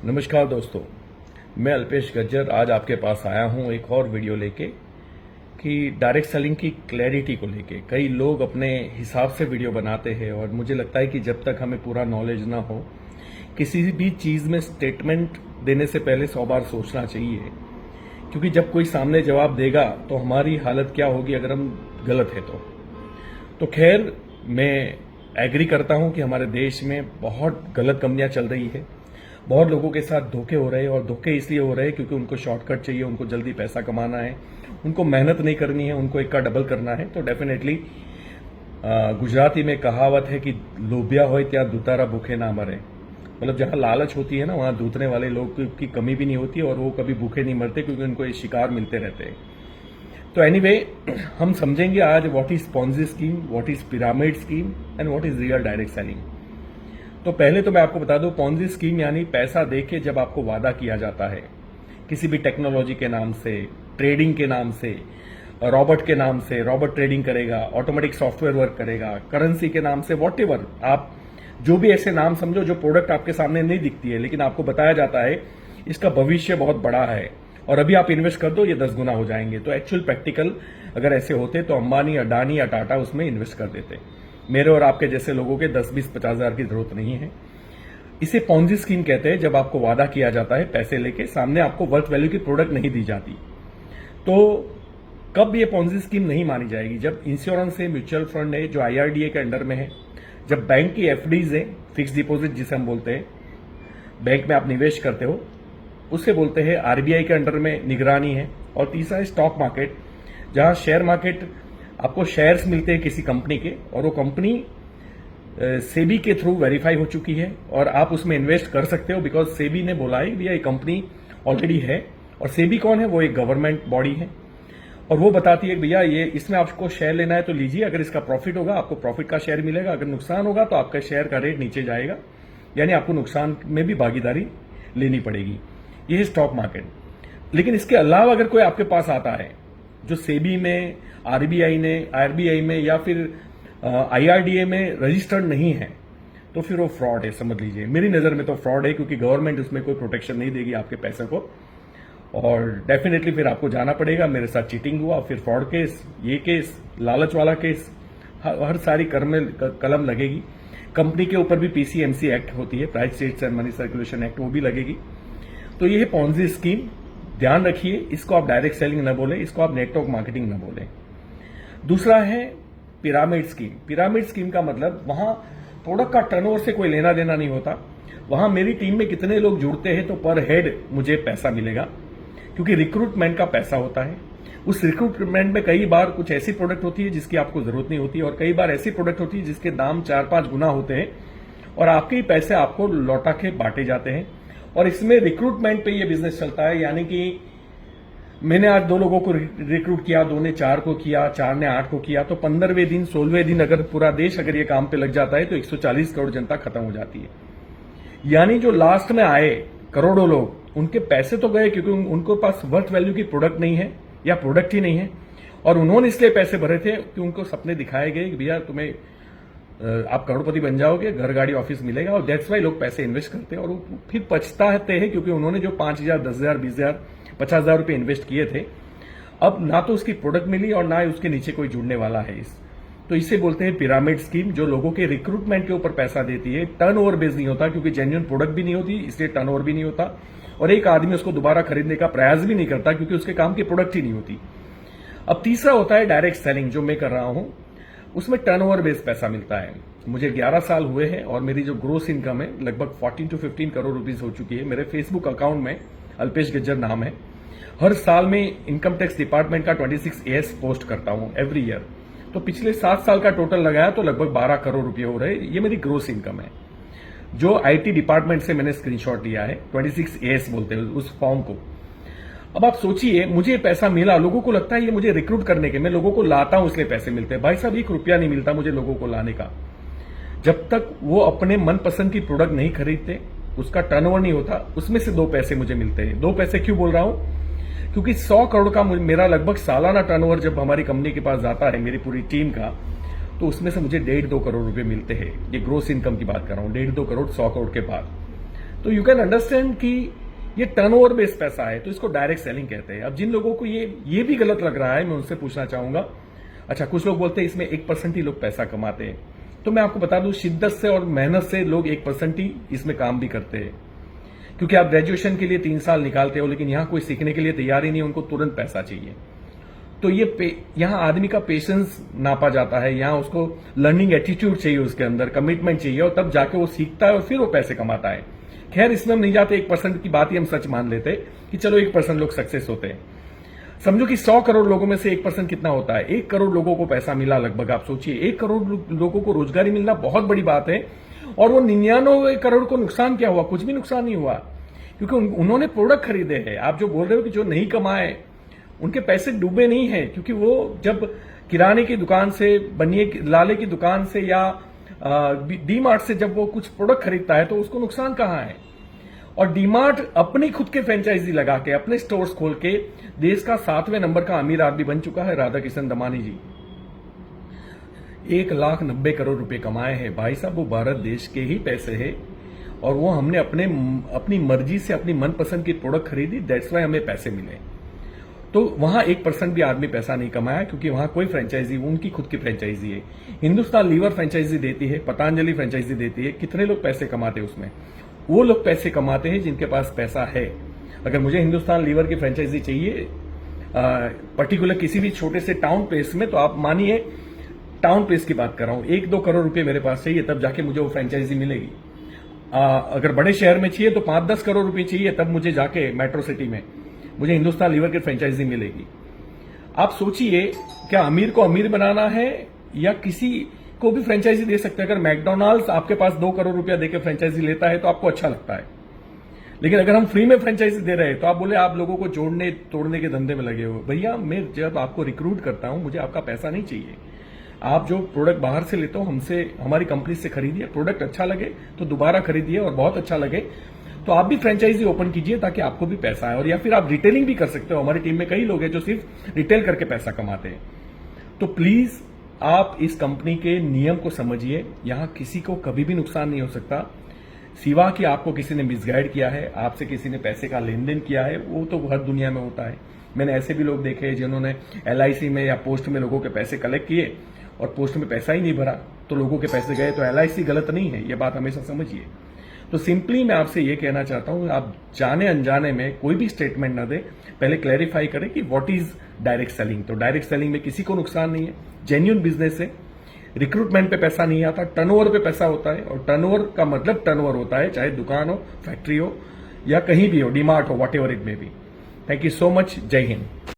नमस्कार दोस्तों, मैं अल्पेश गज्जर आज आपके पास आया हूं एक और वीडियो लेके कि डायरेक्ट सेलिंग की क्लैरिटी को लेके। कई लोग अपने हिसाब से वीडियो बनाते हैं और मुझे लगता है कि जब तक हमें पूरा नॉलेज ना हो किसी भी चीज़ में स्टेटमेंट देने से पहले 100 बार सोचना चाहिए, क्योंकि जब कोई सामने जवाब देगा तो हमारी हालत क्या होगी अगर हम गलत है तो खैर, मैं एग्री करता हूं कि हमारे देश में बहुत गलत कंपनियां चल रही है। बहुत लोगों के साथ धोखे हो रहे हैं और धोखे इसलिए हो रहे हैं क्योंकि उनको शॉर्टकट चाहिए, उनको जल्दी पैसा कमाना है, उनको मेहनत नहीं करनी है, उनको एक का डबल करना है। तो डेफिनेटली गुजराती में कहावत है कि लोभिया हो त्या दूतारा भूखे ना मरे। मतलब जहां लालच होती है ना, वहां दूतने वाले लोग की कमी भी नहीं होती और वो कभी भूखे नहीं मरते क्योंकि उनको ये शिकार मिलते रहते हैं। तो एनीवे, हम समझेंगे आज what is Ponzi scheme, what is pyramid scheme and what is real direct selling. तो पहले तो मैं आपको बता दूं, पॉन्जी स्कीम यानी पैसा देके जब आपको वादा किया जाता है किसी भी टेक्नोलॉजी के नाम से, ट्रेडिंग के नाम से, रॉबोट के नाम से, रॉबोट ट्रेडिंग करेगा, ऑटोमेटिक सॉफ्टवेयर वर्क करेगा, करेंसी के नाम से, वॉटेवर आप जो भी ऐसे नाम समझो, जो प्रोडक्ट आपके सामने नहीं दिखती है लेकिन आपको बताया जाता है इसका भविष्य बहुत बड़ा है और अभी आप इन्वेस्ट कर दो ये 10 गुना हो जाएंगे। तो एक्चुअल प्रैक्टिकल अगर ऐसे होते तो अंबानी, अडानी या टाटा उसमें इन्वेस्ट कर देते। मेरे और आपके जैसे लोगों के 10, 20, 50 हजार की जरूरत नहीं है। इसे पॉन्जी स्कीम कहते हैं जब आपको वादा किया जाता है पैसे लेके, सामने आपको वर्थ वैल्यू की प्रोडक्ट नहीं दी जाती। तो कब ये पॉन्जी स्कीम नहीं मानी जाएगी? जब इंश्योरेंस है, म्यूचुअल फंड है जो IRDA के अंडर में है, जब बैंक की FDs है, फिक्स डिपॉजिट जिसे हम बोलते हैं, बैंक में आप निवेश करते हो, उससे बोलते हैं RBI के अंडर में निगरानी है। और तीसरा है स्टॉक मार्केट, जहां शेयर मार्केट आपको शेयर्स मिलते हैं किसी कंपनी के और वो कंपनी सेबी के थ्रू वेरीफाई हो चुकी है और आप उसमें इन्वेस्ट कर सकते हो बिकॉज सेबी ने बोला है भैया ये कंपनी ऑलरेडी है। और सेबी कौन है? वो एक गवर्नमेंट बॉडी है और वो बताती है कि भैया ये इसमें आपको शेयर लेना है तो लीजिए, अगर इसका प्रॉफिट होगा आपको प्रॉफिट का शेयर मिलेगा, अगर नुकसान होगा तो आपका शेयर का रेट नीचे जाएगा, यानी आपको नुकसान में भी भागीदारी लेनी पड़ेगी। ये है स्टॉक मार्केट। लेकिन इसके अलावा अगर कोई आपके पास आता है जो सेबी में, RBI में या फिर IRDA में रजिस्टर्ड नहीं है तो फिर वो फ्रॉड है, समझ लीजिए। मेरी नजर में तो फ्रॉड है क्योंकि गवर्नमेंट उसमें कोई प्रोटेक्शन नहीं देगी आपके पैसे को और डेफिनेटली फिर आपको जाना पड़ेगा। मेरे साथ चीटिंग हुआ, फिर फ्रॉड केस, ये केस, लालच वाला केस, हर सारी कलम लगेगी। कंपनी के ऊपर भी PCMC एक्ट होती है, price change and money circulation act, वो भी लगेगी। तो ये है पॉन्जी स्कीम। ध्यान रखिए, इसको आप डायरेक्ट सेलिंग न बोले, इसको आप नेटवर्क मार्केटिंग न बोले। दूसरा है पिरामिड स्कीम। पिरामिड स्कीम का मतलब वहां प्रोडक्ट का टर्नओवर से कोई लेना देना नहीं होता। वहां मेरी टीम में कितने लोग जुड़ते हैं तो पर हेड मुझे पैसा मिलेगा, क्योंकि रिक्रूटमेंट का पैसा होता है। उस रिक्रूटमेंट में कई बार कुछ ऐसी प्रोडक्ट होती है जिसकी आपको जरूरत नहीं होती और कई बार ऐसी प्रोडक्ट होती है जिसके दाम 4-5 गुना होते हैं और आपके ही पैसे आपको लौटा के बांटे जाते हैं। और इसमें रिक्रूटमेंट पे ये बिजनेस चलता है, यानी कि मैंने आज 2 लोगों को रिक्रूट किया, 2 ने 4 को किया, 4 ने 8 को किया, तो 15वें दिन 16वें दिन अगर पूरा देश अगर ये काम पे लग जाता है तो 140 करोड़ जनता खत्म हो जाती है। यानी जो लास्ट में आए करोड़ों लोग, उनके पैसे तो गए क्योंकि उनको पास वर्थ वैल्यू की प्रोडक्ट नहीं है या प्रोडक्ट ही नहीं है और उन्होंने इसलिए पैसे भरे थे कि उनको सपने दिखाए गए कि भैया तुम्हें आप करोड़पति बन जाओगे, घर गाड़ी ऑफिस मिलेगा, और दैट्स वाई लोग पैसे इन्वेस्ट करते हैं और वो फिर पछताते हैं क्योंकि उन्होंने जो 5,000, 10,000, 20,000, 50,000 रुपए इन्वेस्ट किए थे, अब ना तो उसकी प्रोडक्ट मिली और ना उसके नीचे कोई जुड़ने वाला है। तो इसे बोलते हैं पिरामिड स्कीम, जो लोगों के रिक्रूटमेंट के ऊपर पैसा देती है। टर्नओवर बेस नहीं होता क्योंकि जेन्युइन प्रोडक्ट भी नहीं होती, इसलिए टर्नओवर भी नहीं होता और एक आदमी उसको दोबारा खरीदने का प्रयास भी नहीं करता क्योंकि उसके काम की प्रोडक्ट ही नहीं होती। अब तीसरा होता है डायरेक्ट सेलिंग, जो मैं कर रहा हूं, उसमें टर्नओवर बेस पैसा मिलता है। मुझे 11 साल हुए हैं और मेरी जो ग्रोस इनकम है लगभग 14 to 15 करोड़ रुपीस हो चुकी है। मेरे फेसबुक अकाउंट में अल्पेश गज्जर नाम है। हर साल में इनकम टैक्स डिपार्टमेंट का 26AS पोस्ट करता हूं एवरी ईयर। तो पिछले 7 साल का टोटल लगाया तो लगभग 12 करोड़ रुपए हो रहे। ये मेरी ग्रोस इनकम है जो IT डिपार्टमेंट से मैंने स्क्रीनशॉट लिया है, 26AS बोलते हैं उस फॉर्म को। अब आप सोचिए, मुझे पैसा मिला, लोगों को लगता है ये मुझे रिक्रूट करने के, मैं लोगों को लाता हूं इसलिए पैसे मिलते हैं। भाई साहब, 1 रुपया नहीं मिलता मुझे लोगों को लाने का। जब तक वो अपने मनपसंद की प्रोडक्ट नहीं खरीदते, उसका टर्नओवर नहीं होता, उसमें से 2 पैसे मुझे मिलते हैं। 2 पैसे क्यों बोल रहा हूं? क्योंकि 100 करोड़ का मेरा लगभग सालाना टर्नओवर जब हमारी कंपनी के पास जाता है, मेरी पूरी टीम का, तो उसमें से मुझे 1.5-2 करोड़ रुपए मिलते हैं। ये ग्रोस इनकम की बात कर रहा हूं, 1.5-2 करोड़ 100 करोड़ के बाद। तो यू कैन अंडरस्टैंड कि ये टर्नओवर बेस्ड पैसा है, तो इसको डायरेक्ट सेलिंग कहते हैं। अब जिन लोगों को ये भी गलत लग रहा है, मैं उनसे पूछना चाहूंगा, अच्छा कुछ लोग बोलते हैं इसमें 1% ही लोग पैसा कमाते हैं, तो मैं आपको बता दूं शिद्दत से और मेहनत से लोग 1% ही इसमें काम भी करते हैं। क्योंकि आप ग्रेजुएशन के लिए 3 साल निकालते हो, लेकिन यहां कोई सीखने के लिए तैयार ही नहीं, उनको तुरंत पैसा चाहिए। तो यहां आदमी का पेशेंस नापा जाता है, यहां उसको लर्निंग एटीट्यूड चाहिए, उसके अंदर कमिटमेंट चाहिए, और तब जाके वो सीखता है और फिर वो पैसे कमाता है। खैर इसमें हम नहीं जाते, 1% की बात ही हम सच मान लेते कि चलो 1% लोग सक्सेस होते हैं। समझो कि 100 करोड़ लोगों में से 1% कितना होता है? 1 करोड़ लोगों को पैसा मिला लगभग। आप सोचिए 1 करोड़ लोगों को रोजगारी मिलना बहुत बड़ी बात है, और वो 99 करोड़ को नुकसान क्या हुआ? कुछ भी नुकसान नहीं हुआ, क्योंकि उन्होंने प्रोडक्ट खरीदे हैं। आप जो बोल रहे हो कि जो नहीं कमाए, उनके पैसे डूबे नहीं हैं, क्योंकि वो जब किराने की दुकान से, बनिए लाले की दुकान से या डी-मार्ट से जब वो कुछ प्रोडक्ट खरीदता है तो उसको नुकसान कहां है? और डी-मार्ट अपनी खुद के फ्रेंचाइजी लगा के, अपने स्टोर्स खोल के देश का 7वें नंबर का अमीर आदमी बन चुका है राधा किशन दमानी जी। 1,90,000 करोड़ रुपए कमाए हैं भाई साहब, वो भारत देश के ही पैसे हैं, और वो हमने अपनी मर्जी से अपनी मनपसंद की प्रोडक्ट खरीदी, दैट्स वाई हमें पैसे मिले। तो वहां 1% भी आदमी पैसा नहीं कमाया, क्योंकि वहां कोई फ्रेंचाइजी, उनकी खुद की फ्रेंचाइजी है। हिंदुस्तान लीवर फ्रेंचाइजी देती है, पतंजलि फ्रेंचाइजी देती है, कितने लोग पैसे कमाते हैं उसमें? वो लोग पैसे कमाते हैं जिनके पास पैसा है। अगर मुझे हिंदुस्तान लीवर की फ्रेंचाइजी चाहिए पर्टिकुलर किसी भी छोटे से टाउन प्लेस में, तो आप मानिए टाउन प्लेस की बात कर रहा हूं, 1-2 करोड़ रुपए मेरे पास चाहिए, तब जाके मुझे वो फ्रेंचाइजी मिलेगी। अगर बड़े शहर में चाहिए तो 5-10 करोड़ रुपए चाहिए, तब मुझे जाके मेट्रो सिटी में मुझे हिंदुस्तान लीवर की फ्रेंचाइजी मिलेगी। आप सोचिए, क्या अमीर को अमीर बनाना है, या किसी को भी फ्रेंचाइजी दे सकते हैं? अगर मैकडोनाल्ड्स आपके पास 2 करोड़ रुपया देकर फ्रेंचाइजी लेता है तो आपको अच्छा लगता है, लेकिन अगर हम फ्री में फ्रेंचाइजी दे रहे हैं तो आप बोले आप लोगों को जोड़ने तोड़ने के धंधे में लगे हो। भैया, मैं जब आपको रिक्रूट करता हूं, मुझे आपका पैसा नहीं चाहिए। आप जो प्रोडक्ट बाहर से लेते हो, हमसे, हमारी कंपनी से खरीदिए, प्रोडक्ट अच्छा लगे तो दोबारा खरीदिए, और बहुत अच्छा लगे तो आप भी फ्रेंचाइजी ओपन कीजिए, ताकि आपको भी पैसा आए। और या फिर आप रिटेलिंग भी कर सकते हो, हमारी टीम में कई लोग हैं जो सिर्फ रिटेल करके पैसा कमाते हैं। तो प्लीज आप इस कंपनी के नियम को समझिए, यहां किसी को कभी भी नुकसान नहीं हो सकता, सिवा कि आपको किसी ने मिसगाइड किया है, आपसे किसी ने पैसे का लेन देन किया है, वो तो हर दुनिया में होता है। मैंने ऐसे भी लोग देखे हैं जिन्होंने LIC में या पोस्ट में लोगों के पैसे कलेक्ट किए और पोस्ट में पैसा ही नहीं भरा, तो लोगों के पैसे गए। तो LIC गलत नहीं है, ये बात हमेशा समझिए। तो सिंपली मैं आपसे ये कहना चाहता हूं, आप जाने अनजाने में कोई भी स्टेटमेंट ना दें, पहले क्लैरिफाई करें कि व्हाट इज डायरेक्ट सेलिंग। तो डायरेक्ट सेलिंग में किसी को नुकसान नहीं है, जेन्युइन बिजनेस है, रिक्रूटमेंट पे पैसा नहीं आता, टर्नओवर पे पैसा होता है, और टर्नओवर का मतलब टर्नओवर होता है, चाहे दुकान हो, फैक्ट्री हो, या कहीं भी हो, डी-मार्ट हो, what ever it may be. Thank you so much. जय हिंद।